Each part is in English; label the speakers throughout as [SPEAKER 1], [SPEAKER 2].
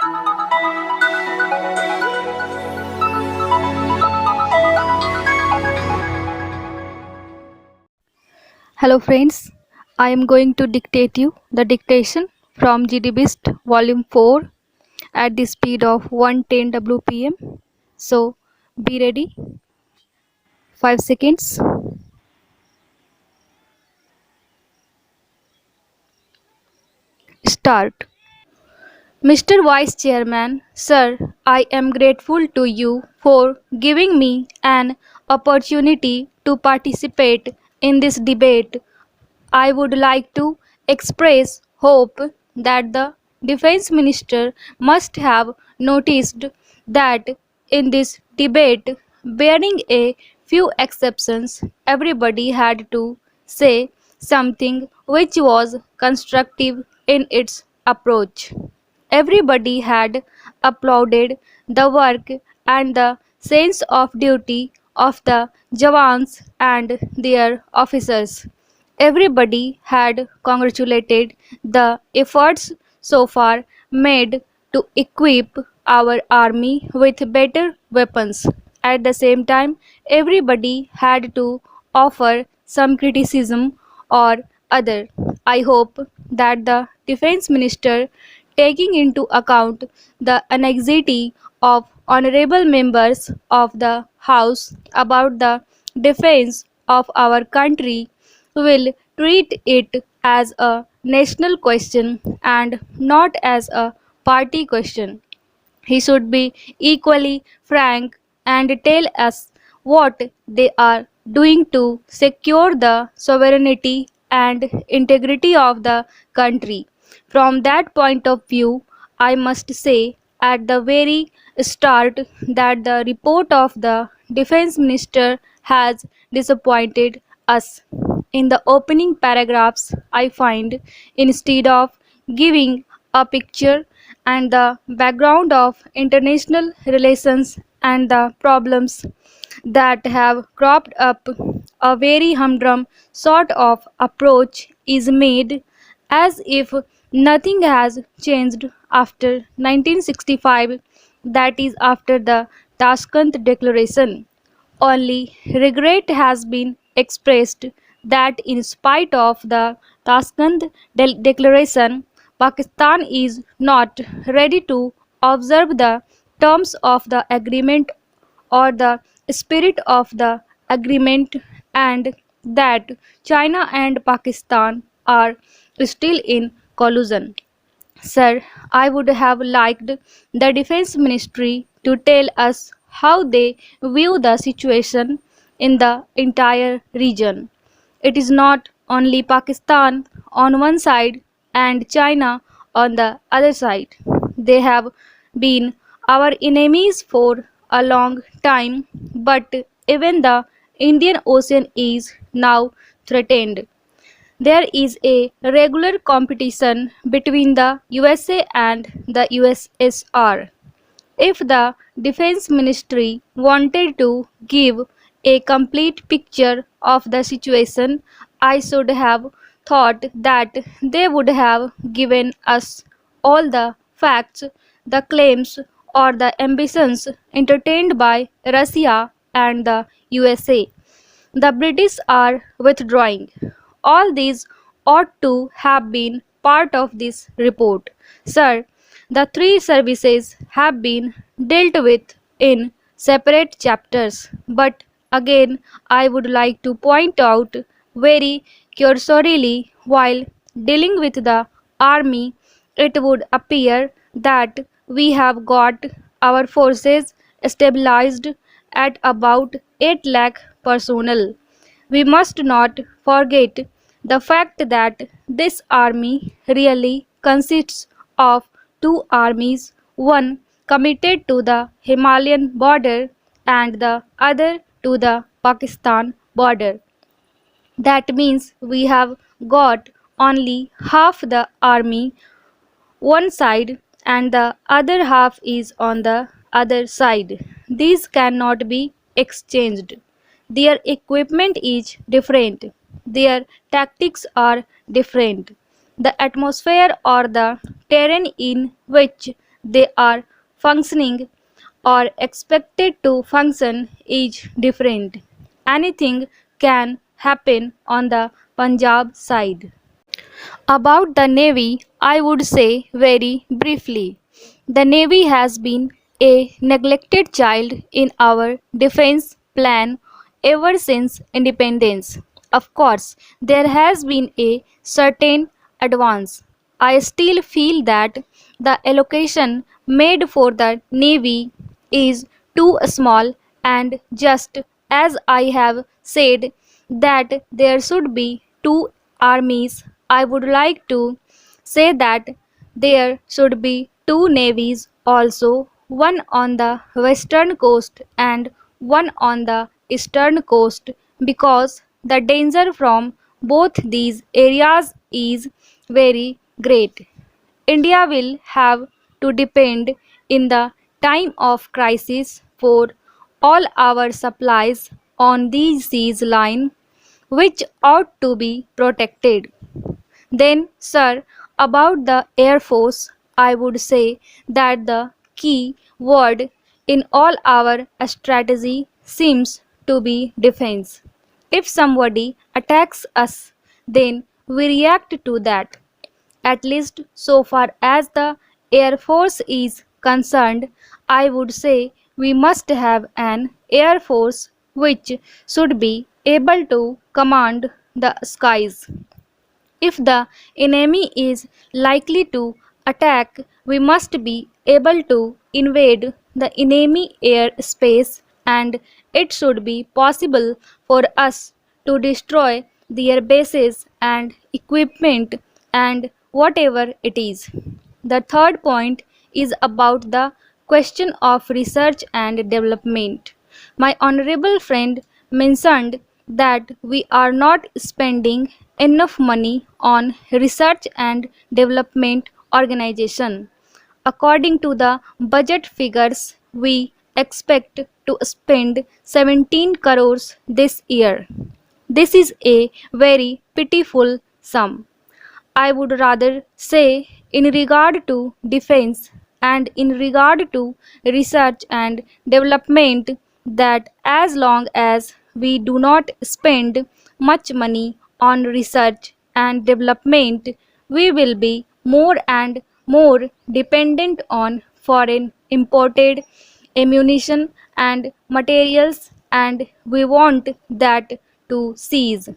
[SPEAKER 1] Hello friends, I am going to dictate you the dictation from GD BIST volume 4 at the speed of 110 WPM. So be ready. 5 seconds. Start. Mr. Vice Chairman, Sir, I am grateful to you for giving me an opportunity to participate in this debate. I would like to express hope that the Defense Minister must have noticed that in this debate, bearing a few exceptions, everybody had to say something which was constructive in its approach. Everybody had applauded the work and the sense of duty of the Jawans and their officers. Everybody had congratulated the efforts so far made to equip our army with better weapons. At the same time, everybody had to offer some criticism or other. I hope that the defense minister, taking into account the anxiety of honorable members of the House about the defense of our country, will treat it as a national question and not as a party question. He should be equally frank and tell us what they are doing to secure the sovereignty and integrity of the country. From that point of view, I must say at the very start that the report of the defense minister has disappointed us. In the opening paragraphs, I find instead of giving a picture and the background of international relations and the problems that have cropped up, a very humdrum sort of approach is made as if nothing has changed after 1965, that is, after the Tashkent Declaration. Only regret has been expressed that in spite of the Tashkent Declaration, Pakistan is not ready to observe the terms of the agreement or the spirit of the agreement, and that China and Pakistan are still in collusion. Sir, I would have liked the Defense Ministry to tell us how they view the situation in the entire region. It is not only Pakistan on one side and China on the other side. They have been our enemies for a long time, but even the Indian Ocean is now threatened. There is a regular competition between the USA and the USSR. If the Defense Ministry wanted to give a complete picture of the situation, I should have thought that they would have given us all the facts, the claims, or the ambitions entertained by Russia and the USA. The British are withdrawing. All these ought to have been part of this report. Sir, the three services have been dealt with in separate chapters, but again I would like to point out very cursorily while dealing with the army, it would appear that we have got our forces stabilized at about 8 lakh personnel. We must not forget the fact that this army really consists of two armies, one committed to the Himalayan border and the other to the Pakistan border. That means we have got only half the army one side and the other half is on the other side. These cannot be exchanged. Their equipment is different. Their tactics are different. The atmosphere or the terrain in which they are functioning or expected to function is different. Anything can happen on the Punjab side. About the Navy, I would say very briefly. The Navy has been a neglected child in our defense plan ever since independence. Of course, there has been a certain advance. I still feel that the allocation made for the Navy is too small, and just as I have said that there should be two armies, I would like to say that there should be two navies also, one on the western coast and one on the eastern coast, because the danger from both these areas is very great. India will have to depend in the time of crisis for all our supplies on these seas line, which ought to be protected. Then, sir, about the Air Force, I would say that the key word in all our strategy seems to be defense. If somebody attacks us, then we react to that. At least so far as the Air Force is concerned, I would say we must have an Air Force which should be able to command the skies. If the enemy is likely to attack, we must be able to invade the enemy airspace, and it should be possible for us to destroy their bases and equipment and whatever it is. The third point is about the question of research and development. My honorable friend mentioned that we are not spending enough money on research and development organization. According to the budget figures, we expect to spend 17 crores this year. This is a very pitiful sum. I would rather say, in regard to defense and in regard to research and development, that as long as we do not spend much money on research and development, we will be more and more dependent on foreign imported ammunition and materials, and we want that to cease.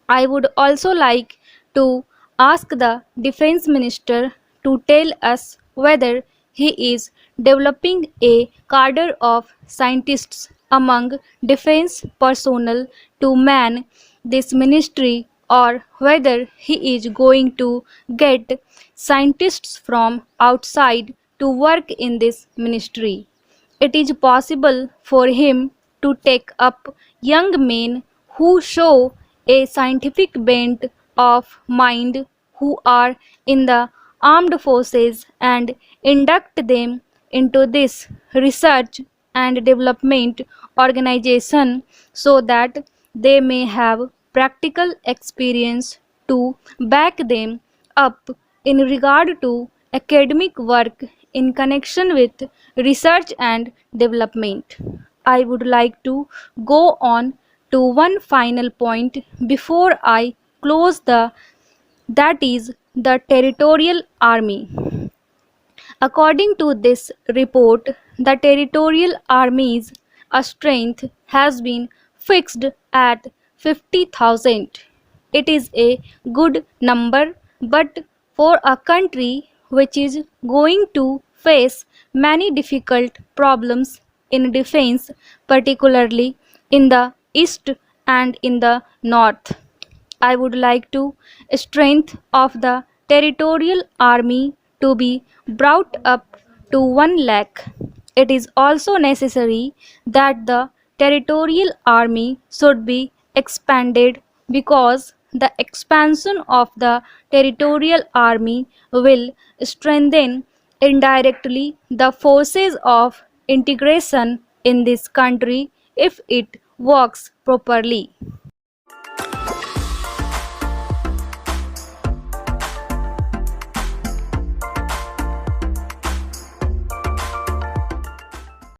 [SPEAKER 1] I would also like to ask the Defense Minister to tell us whether he is developing a cadre of scientists among defense personnel to man this ministry, or whether he is going to get scientists from outside to work in this ministry. It is possible for him to take up young men who show a scientific bent of mind, who are in the armed forces, and induct them into this research and development organization so that they may have practical experience to back them up in regard to academic work in connection with research and development. I would like to go on to one final point before I close the that is the territorial army. According to this report, the territorial army's strength has been fixed at 50,000. It is a good number, but for a country which is going to face many difficult problems in defense, particularly in the east and in the north, I would like to strength of the territorial army to be brought up to 1 lakh. It is also necessary that the territorial army should be expanded, because the expansion of the territorial army will strengthen indirectly the forces of integration in this country if it works properly.